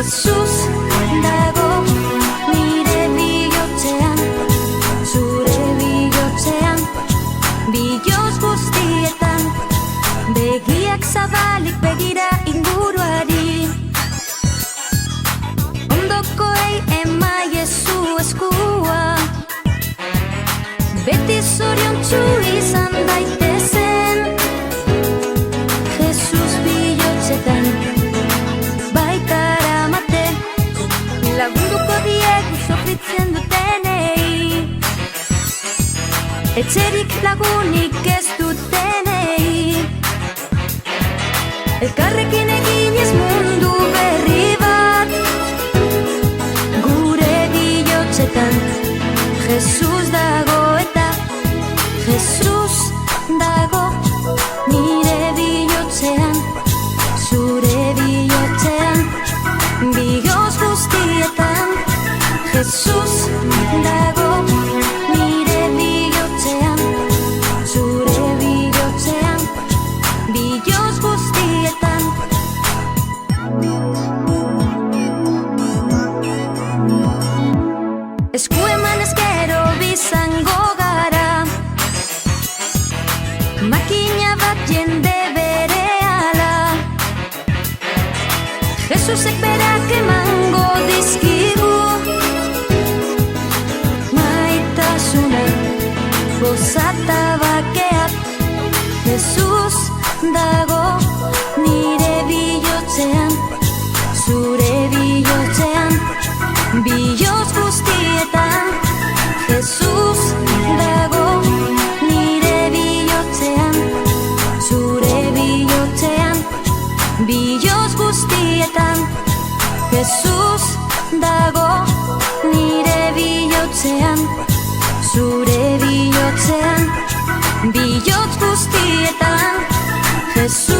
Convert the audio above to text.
Jesus dago nire bihotzean, zure bihotzean, bihotz guztietan, begiak zabalik begira inguruari, ondokoei emaiezu eskua, beti zoriontsu izan daitezen, Jesus bihotzetan baitaramate, lagunduko diegu sofritzen dutenei, etxerik lagunik ez dutenei, elkarrekin eginez mundu berri bat, gure bihotzetan Jesus dago eta Jesus dago nire bihotzean, zure bihotzean, bihotz guztietan, Jesus dago nire bihotzean, zure bihotzean, bihotz guztietan. Esku eman ezkero bizango gara, makina bat jende berehala, Jesusek berak emango dizkigu maitasuna, gozata bakeak. Jesus dago nire bihotzean, zure bihotzean, bihotz guztietan, Jesus dago nire bihotzean, zure bihotzean, bihotz guztietan, Jesus dago nire bihotzean, zure bihotzean, bihotz guztietan, Jesus